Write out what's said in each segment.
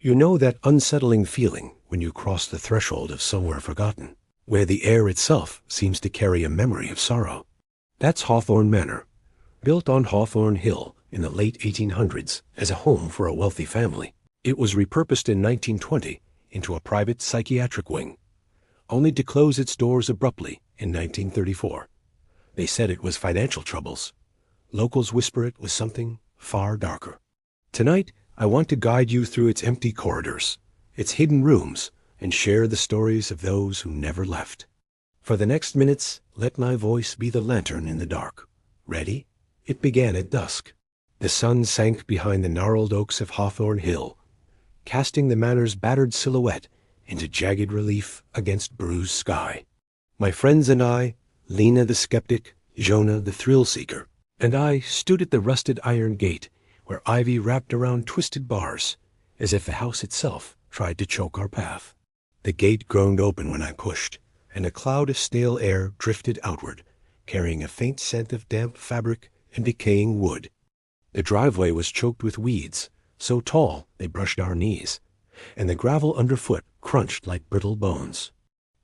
You know that unsettling feeling when you cross the threshold of somewhere forgotten, where the air itself seems to carry a memory of sorrow. That's Hawthorne Manor, built on Hawthorne Hill in the late 1800s as a home for a wealthy family. It was repurposed in 1920 into a private psychiatric wing, only to close its doors abruptly in 1934. They said it was financial troubles. Locals whisper it was something far darker. Tonight, I want to guide you through its empty corridors, its hidden rooms, and share the stories of those who never left. For the next minutes, let my voice be the lantern in the dark. Ready? It began at dusk. The sun sank behind the gnarled oaks of Hawthorne Hill, casting the manor's battered silhouette into jagged relief against bruised sky. My friends and I, Lena the skeptic, Jonah the thrill-seeker, and I stood at the rusted iron gate where ivy wrapped around twisted bars, as if the house itself tried to choke our path. The gate groaned open when I pushed, and a cloud of stale air drifted outward, carrying a faint scent of damp fabric and decaying wood. The driveway was choked with weeds, so tall they brushed our knees, and the gravel underfoot crunched like brittle bones.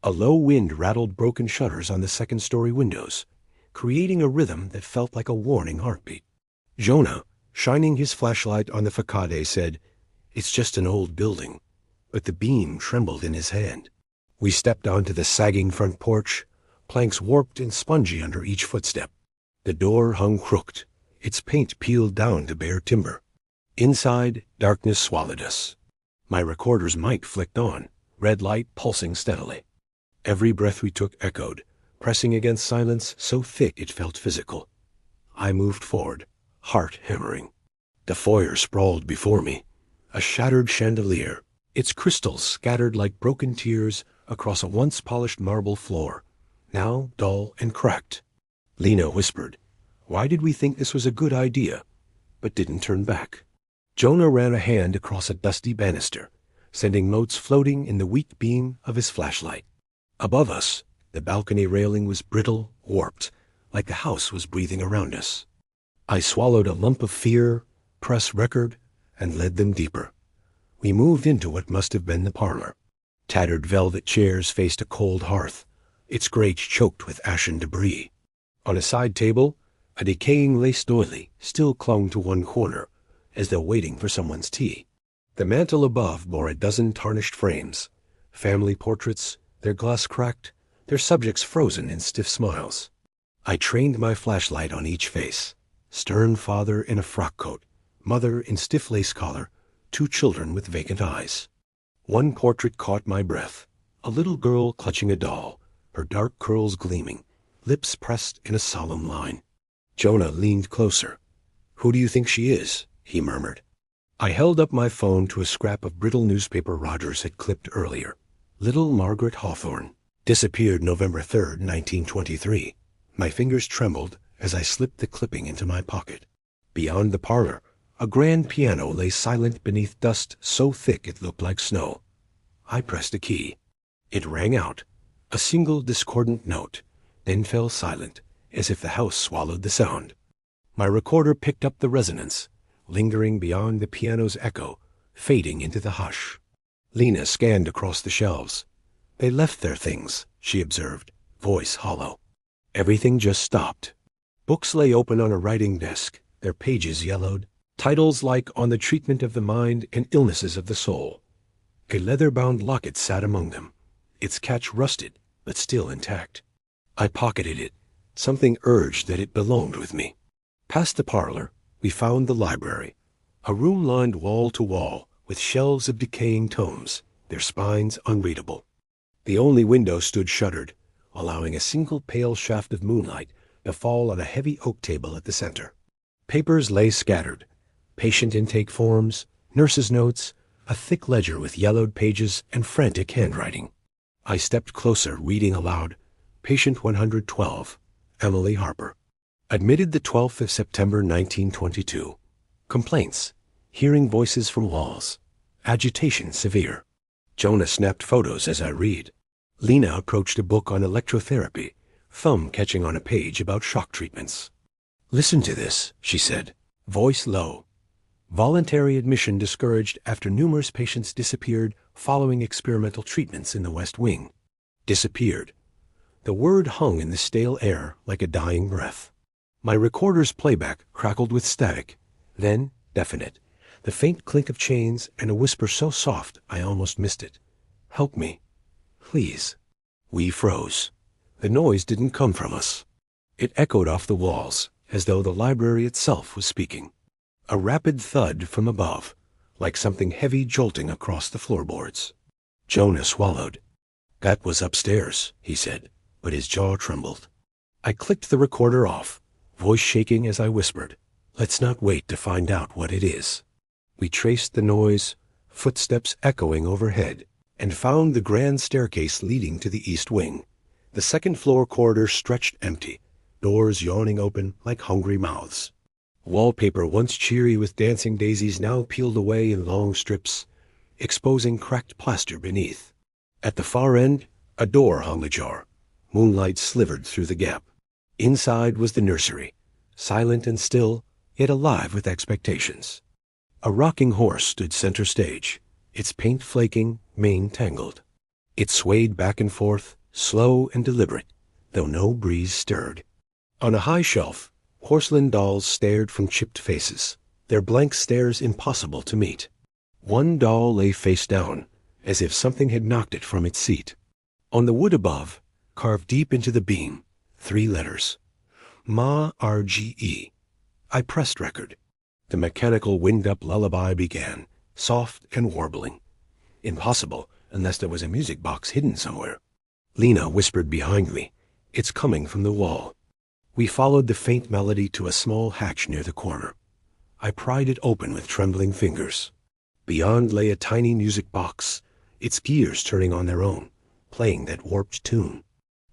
A low wind rattled broken shutters on the second-story windows, creating a rhythm that felt like a warning heartbeat. Jonah, shining his flashlight on the facade, said, "It's just an old building," but the beam trembled in his hand. We stepped onto the sagging front porch, planks warped and spongy under each footstep. The door hung crooked, its paint peeled down to bare timber. Inside, darkness swallowed us. My recorder's mic flicked on, red light pulsing steadily. Every breath we took echoed, pressing against silence so thick it felt physical. I moved forward, heart hammering. The foyer sprawled before me, a shattered chandelier, its crystals scattered like broken tears across a once polished marble floor, now dull and cracked. Lena whispered, "Why did we think this was a good idea?" but didn't turn back. Jonah ran a hand across a dusty banister, sending motes floating in the weak beam of his flashlight. Above us, the balcony railing was brittle, warped, like the house was breathing around us. I swallowed a lump of fear, pressed record, and led them deeper. We moved into what must have been the parlor. Tattered velvet chairs faced a cold hearth, its grate choked with ashen debris. On a side table, a decaying lace doily still clung to one corner, as though waiting for someone's tea. The mantel above bore a dozen tarnished frames, family portraits, their glass cracked, their subjects frozen in stiff smiles. I trained my flashlight on each face. Stern father in a frock coat, mother in stiff lace collar, two children with vacant eyes. One portrait caught my breath, a little girl clutching a doll, her dark curls gleaming, lips pressed in a solemn line. Jonah leaned closer. "Who do you think she is?" he murmured. I held up my phone to a scrap of brittle newspaper Rogers had clipped earlier. Little Margaret Hawthorne, disappeared November 3rd, 1923. My fingers trembled as I slipped the clipping into my pocket. Beyond the parlor, a grand piano lay silent beneath dust so thick it looked like snow. I pressed a key. It rang out, a single discordant note, then fell silent, as if the house swallowed the sound. My recorder picked up the resonance, lingering beyond the piano's echo, fading into the hush. Lena scanned across the shelves. "They left their things," she observed, voice hollow. Everything just stopped. Books lay open on a writing desk, their pages yellowed, titles like On the Treatment of the Mind and Illnesses of the Soul. A leather-bound locket sat among them, its catch rusted, but still intact. I pocketed it. Something urged that it belonged with me. Past the parlor, we found the library, a room lined wall to wall with shelves of decaying tomes, their spines unreadable. The only window stood shuttered, allowing a single pale shaft of moonlight to fall on a heavy oak table at the center. Papers lay scattered, patient intake forms, nurses' notes, a thick ledger with yellowed pages and frantic handwriting. I stepped closer, reading aloud, "Patient 112, Emily Harper. Admitted the 12th of September 1922. Complaints, hearing voices from walls, agitation severe." Jonah snapped photos as I read. Lena approached a book on electrotherapy, thumb catching on a page about shock treatments. "Listen to this," she said, voice low. Voluntary admission discouraged after numerous patients disappeared following experimental treatments in the West Wing. Disappeared. The word hung in the stale air like a dying breath. My recorder's playback crackled with static, then definite. The faint clink of chains and a whisper so soft I almost missed it. "Help me. Please." We froze. The noise didn't come from us. It echoed off the walls, as though the library itself was speaking. A rapid thud from above, like something heavy jolting across the floorboards. Jonah swallowed. "That was upstairs," he said, but his jaw trembled. I clicked the recorder off, voice shaking as I whispered, "Let's not wait to find out what it is." We traced the noise, footsteps echoing overhead, and found the grand staircase leading to the east wing. The second-floor corridor stretched empty, doors yawning open like hungry mouths. Wallpaper once cheery with dancing daisies now peeled away in long strips, exposing cracked plaster beneath. At the far end, a door hung ajar. Moonlight slivered through the gap. Inside was the nursery, silent and still, yet alive with expectations. A rocking horse stood center stage, its paint flaking, mane tangled. It swayed back and forth, slow and deliberate, though no breeze stirred. On a high shelf, porcelain dolls stared from chipped faces, their blank stares impossible to meet. One doll lay face down, as if something had knocked it from its seat. On the wood above, carved deep into the beam, 3 letters. Ma RGE. I pressed record. The mechanical wind-up lullaby began, soft and warbling. Impossible, unless there was a music box hidden somewhere. Lena whispered behind me, "It's coming from the wall." We followed the faint melody to a small hatch near the corner. I pried it open with trembling fingers. Beyond lay a tiny music box, its gears turning on their own, playing that warped tune.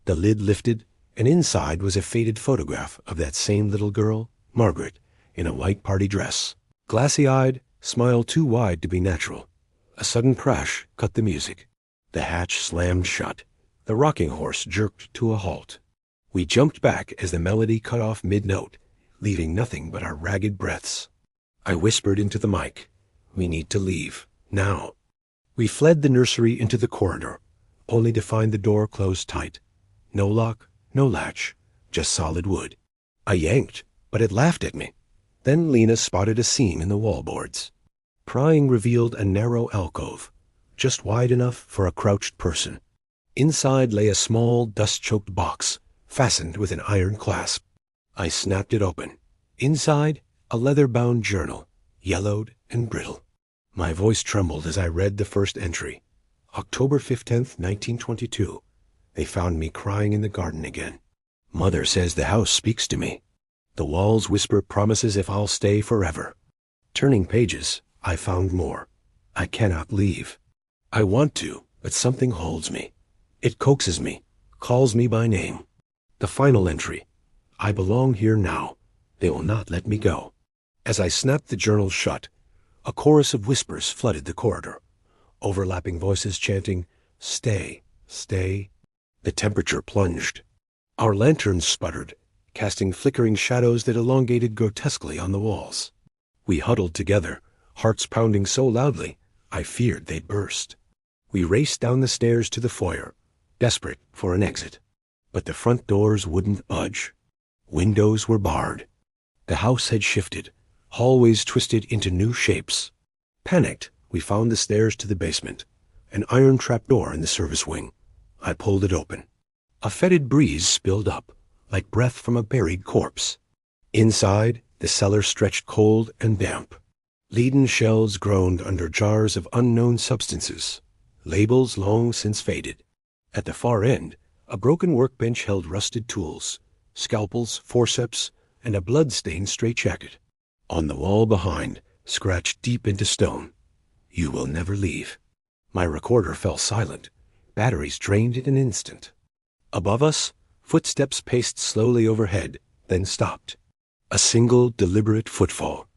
The lid lifted, and inside was a faded photograph of that same little girl, Margaret, in a white party dress. Glassy-eyed, smile too wide to be natural. A sudden crash cut the music. The hatch slammed shut. The rocking horse jerked to a halt. We jumped back as the melody cut off mid-note, leaving nothing but our ragged breaths. I whispered into the mic, "We need to leave, now." We fled the nursery into the corridor, only to find the door closed tight. No lock, no latch, just solid wood. I yanked, but it laughed at me. Then Lena spotted a seam in the wallboards. Prying revealed a narrow alcove, just wide enough for a crouched person. Inside lay a small, dust-choked box, fastened with an iron clasp. I snapped it open. Inside, a leather-bound journal, yellowed and brittle. My voice trembled as I read the first entry. October 15th, 1922. They found me crying in the garden again. Mother says the house speaks to me. The walls whisper promises if I'll stay forever. Turning pages, I found more. I cannot leave. I want to, but something holds me. It coaxes me, calls me by name. The final entry. I belong here now. They will not let me go. As I snapped the journal shut, a chorus of whispers flooded the corridor, overlapping voices chanting, "Stay, stay." The temperature plunged. Our lanterns sputtered, casting flickering shadows that elongated grotesquely on the walls. We huddled together, hearts pounding so loudly, I feared they'd burst. We raced down the stairs to the foyer, desperate for an exit. But the front doors wouldn't budge. Windows were barred. The house had shifted, hallways twisted into new shapes. Panicked, we found the stairs to the basement, an iron trapdoor in the service wing. I pulled it open. A fetid breeze spilled up, like breath from a buried corpse. Inside, the cellar stretched cold and damp. Leaden shelves groaned under jars of unknown substances, labels long since faded. At the far end, a broken workbench held rusted tools, scalpels, forceps, and a blood-stained straitjacket. On the wall behind, scratched deep into stone, "You will never leave." My recorder fell silent. Batteries drained in an instant. Above us, footsteps paced slowly overhead, then stopped. A single deliberate footfall.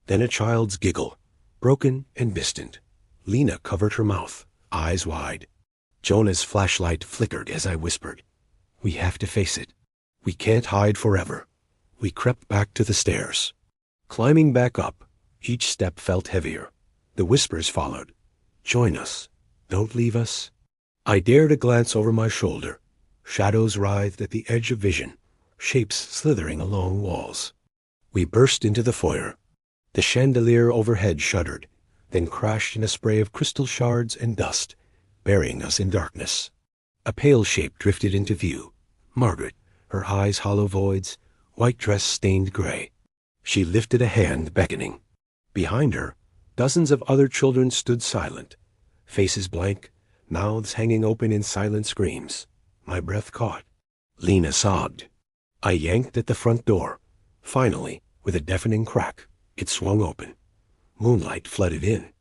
Then a child's giggle, broken and distant. Lena covered her mouth, eyes wide. Jonah's flashlight flickered as I whispered, "We have to face it. We can't hide forever." We crept back to the stairs. Climbing back up, Each step felt heavier. The whispers followed. Join us. Don't leave us. I dared a glance over my shoulder. Shadows writhed at the edge of vision, shapes slithering along walls. We burst into the foyer. The chandelier overhead shuddered, then crashed in a spray of crystal shards and dust, burying us in darkness. A pale shape drifted into view. Margaret, her eyes hollow voids, white dress stained gray. She lifted a hand, beckoning. Behind her, dozens of other children stood silent, faces blank, mouths hanging open in silent screams. My breath caught. Lena sobbed. I yanked at the front door. Finally, with a deafening crack, it swung open. Moonlight flooded in.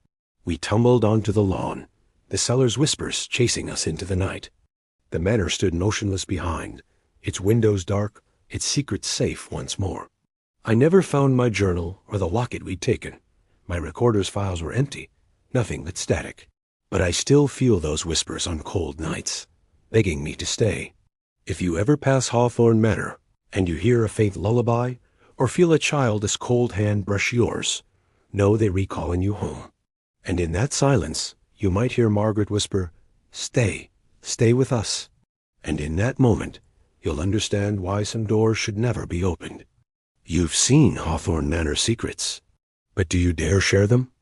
We tumbled onto the lawn, the cellar's whispers chasing us into the night. The manor stood motionless behind, its windows dark, its secrets safe once more. I never found my journal or the locket we'd taken. My recorder's files were empty, nothing but static. But I still feel those whispers on cold nights, begging me to stay. If you ever pass Hawthorne Manor, and you hear a faint lullaby, or feel a childish cold hand brush yours, know they're recalling you home. And in that silence, you might hear Margaret whisper, "Stay, stay with us." And in that moment, you'll understand why some doors should never be opened. You've seen Hawthorne Manor secrets, but do you dare share them?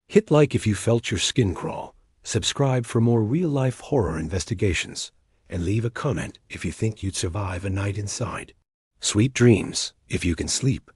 Hit like if you felt your skin crawl, subscribe for more real-life horror investigations, and leave a comment if you think you'd survive a night inside. Sweet dreams, if you can sleep.